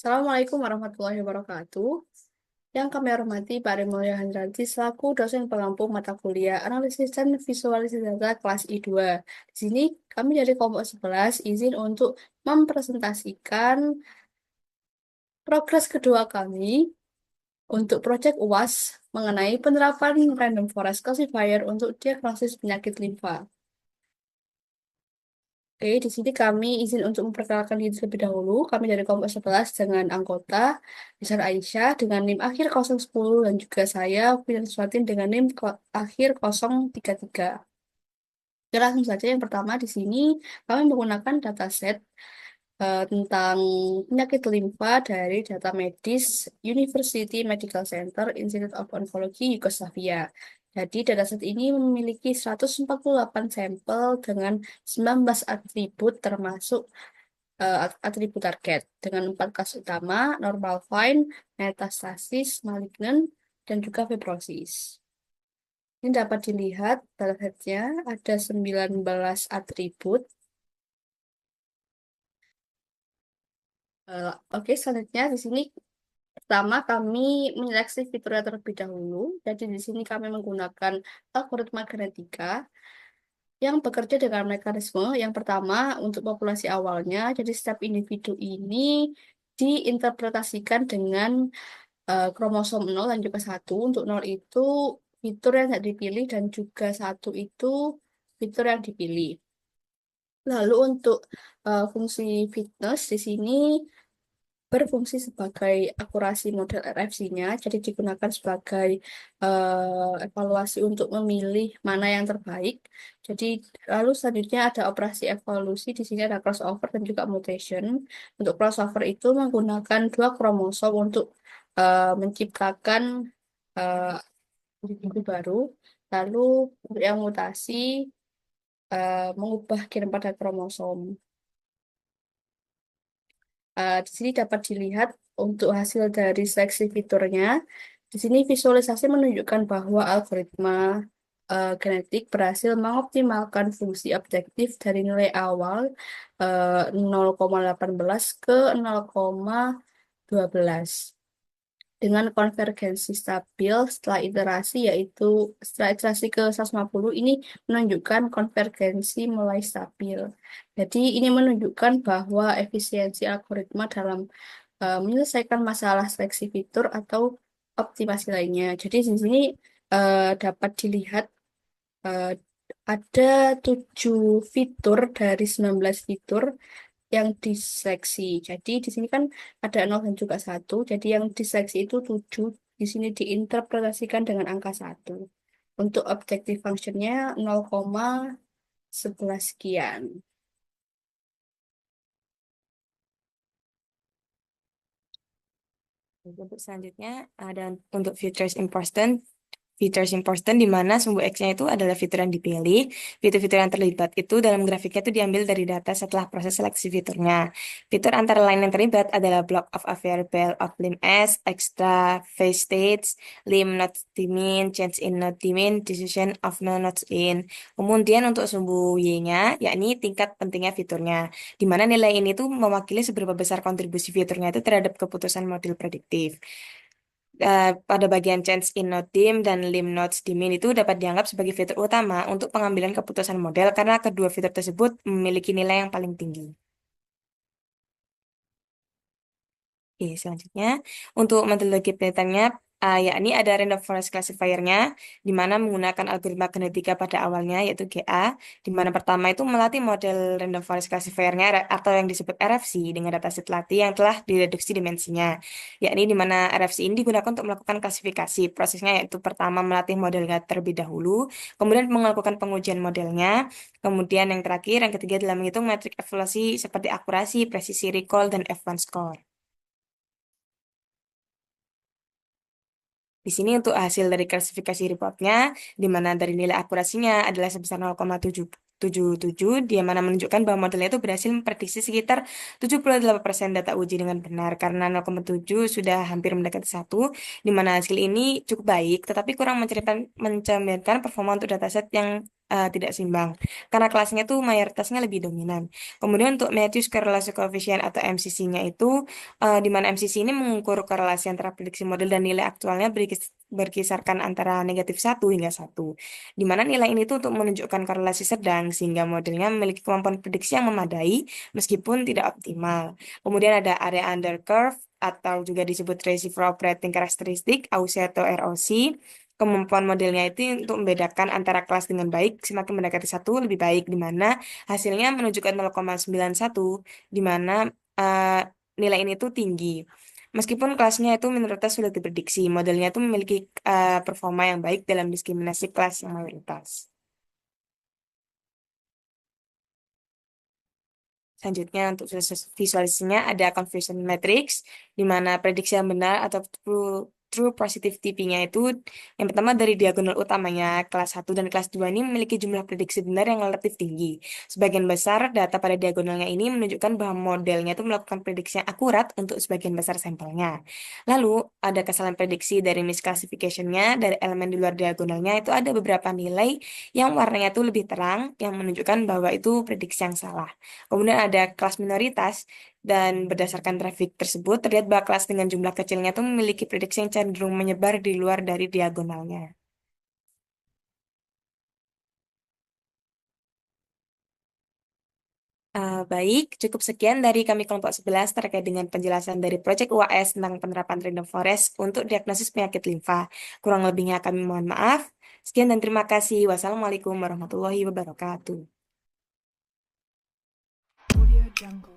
Assalamualaikum warahmatullahi wabarakatuh. Yang kami hormati Pak Remulya Handranti selaku dosen pengampu mata kuliah Analisis dan Visualisasi Data kelas I2. Di sini kami dari kelompok 11 izin untuk mempresentasikan progres kedua kami untuk proyek UAS mengenai penerapan Random Forest Classifier untuk diagnosis penyakit limfa. Oke, di sini kami izin untuk memperkenalkan diri terlebih dahulu. Kami dari kelompok 11 dengan anggota Nisar Aisyah dengan NIM akhir 010 dan juga saya Fidan Swatin dengan NIM akhir 033. Oke, langsung saja yang pertama di sini kami menggunakan dataset tentang penyakit limfa dari data medis University Medical Center Institute of Oncology Yugoslavia. Jadi dataset ini memiliki 148 sampel dengan 19 atribut termasuk atribut target dengan 4 kasus utama, normal fine, metastasis, malignan, dan juga fibrosis. Ini dapat dilihat datasetnya ada 19 atribut. Oke, selanjutnya di sini pertama, kami menyeleksi fiturnya terlebih dahulu. Jadi di sini kami menggunakan algoritma genetika yang bekerja dengan mekanisme yang pertama untuk populasi awalnya. Jadi setiap individu ini diinterpretasikan dengan kromosom 0 dan juga 1. Untuk 0 itu fitur yang tidak dipilih dan juga 1 itu fitur yang dipilih. Lalu untuk fungsi fitness di sini berfungsi sebagai akurasi model RFC-nya, jadi digunakan sebagai evaluasi untuk memilih mana yang terbaik. Jadi lalu selanjutnya ada operasi evolusi, di sini ada crossover dan juga mutation. Untuk crossover itu menggunakan dua kromosom untuk menciptakan uh, individu baru. Lalu untuk yang mutasi mengubah gen pada kromosom. Di sini dapat dilihat untuk hasil dari seleksi fiturnya. Di sini visualisasi menunjukkan bahwa algoritma genetik berhasil mengoptimalkan fungsi objektif dari nilai awal 0,18 ke 0,12 dengan konvergensi stabil setelah iterasi ke 150 ini menunjukkan konvergensi mulai stabil. Jadi ini menunjukkan bahwa efisiensi algoritma dalam menyelesaikan masalah seleksi fitur atau optimasi lainnya. Jadi di sini dapat dilihat eh, ada 7 fitur dari 19 fitur yang diseleksi. Jadi di sini kan ada 0 dan juga 1. Jadi yang diseleksi itu 7. Di sini diinterpretasikan dengan angka 1. Untuk objective functionnya 0,11 sekian. Untuk selanjutnya ada untuk features important di mana sumbu X-nya itu adalah fitur yang dipilih. Fitur-fitur yang terlibat itu dalam grafiknya itu diambil dari data setelah proses seleksi fiturnya. Fitur antara lain yang terlibat adalah block of a variable of lim S, extra, phase states, lim not dimin, change in not dimin, decision of no not in. Kemudian untuk sumbu Y-nya, yakni tingkat pentingnya fiturnya, di mana nilai ini tuh mewakili seberapa besar kontribusi fiturnya itu terhadap keputusan model prediktif. Pada bagian change in node dim dan lim nodes dimin itu dapat dianggap sebagai fitur utama untuk pengambilan keputusan model karena kedua fitur tersebut memiliki nilai yang paling tinggi. Oke, selanjutnya untuk metodologi penelitiannya, yakni ada random forest classifier-nya, di mana menggunakan algoritma genetika pada awalnya, yaitu GA, di mana pertama itu melatih model random forest classifier-nya atau yang disebut RFC dengan dataset latih yang telah direduksi dimensinya, yakni di mana RFC ini digunakan untuk melakukan klasifikasi. Prosesnya yaitu pertama melatih modelnya terlebih dahulu, kemudian melakukan pengujian modelnya, kemudian yang terakhir, yang ketiga adalah menghitung metrik evaluasi seperti akurasi, presisi recall, dan F1 score. Di sini untuk hasil dari klasifikasi reportnya, di mana dari nilai akurasinya adalah sebesar 0,777, di mana menunjukkan bahwa modelnya itu berhasil memprediksi sekitar 78% data uji dengan benar, karena 0,7 sudah hampir mendekati 1, di mana hasil ini cukup baik, tetapi kurang mencerminkan performa untuk dataset yang tidak seimbang karena kelasnya tuh mayoritasnya lebih dominan. Kemudian untuk Matthews Correlation Coefficient atau MCC-nya itu di mana MCC ini mengukur korelasi antara prediksi model dan nilai aktualnya berkisarkan antara -1 hingga 1, di mana nilai ini tuh untuk menunjukkan korelasi sedang sehingga modelnya memiliki kemampuan prediksi yang memadai meskipun tidak optimal. Kemudian ada area under curve atau juga disebut Receiver Operating Characteristic, AUC atau ROC. Kemampuan modelnya itu untuk membedakan antara kelas dengan baik semakin mendekati 1 lebih baik, di mana hasilnya menunjukkan 0,91, di mana eh, nilai ini tuh tinggi. Meskipun kelasnya itu minoritas sudah diprediksi, modelnya itu memiliki performa yang baik dalam diskriminasi kelas yang mayoritas. Selanjutnya untuk visualisasinya ada conversion matrix, di mana prediksi yang benar atau true positive TP-nya itu yang pertama dari diagonal utamanya kelas 1 dan kelas 2 ini memiliki jumlah prediksi benar yang relatif tinggi. Sebagian besar data pada diagonalnya ini menunjukkan bahwa modelnya itu melakukan prediksi yang akurat untuk sebagian besar sampelnya. Lalu ada kesalahan prediksi dari misclassification-nya dari elemen di luar diagonalnya itu ada beberapa nilai yang warnanya itu lebih terang yang menunjukkan bahwa itu prediksi yang salah. Kemudian ada kelas minoritas dan berdasarkan grafik tersebut terlihat bahwa kelas dengan jumlah kecilnya itu memiliki prediksi yang cenderung menyebar di luar dari diagonalnya. Baik, cukup sekian dari kami kelompok 11 terkait dengan penjelasan dari Proyek UAS tentang penerapan Random Forest untuk diagnosis penyakit limfa. Kurang lebihnya kami mohon maaf. Sekian dan terima kasih. Wassalamualaikum warahmatullahi wabarakatuh. Audio Jungle.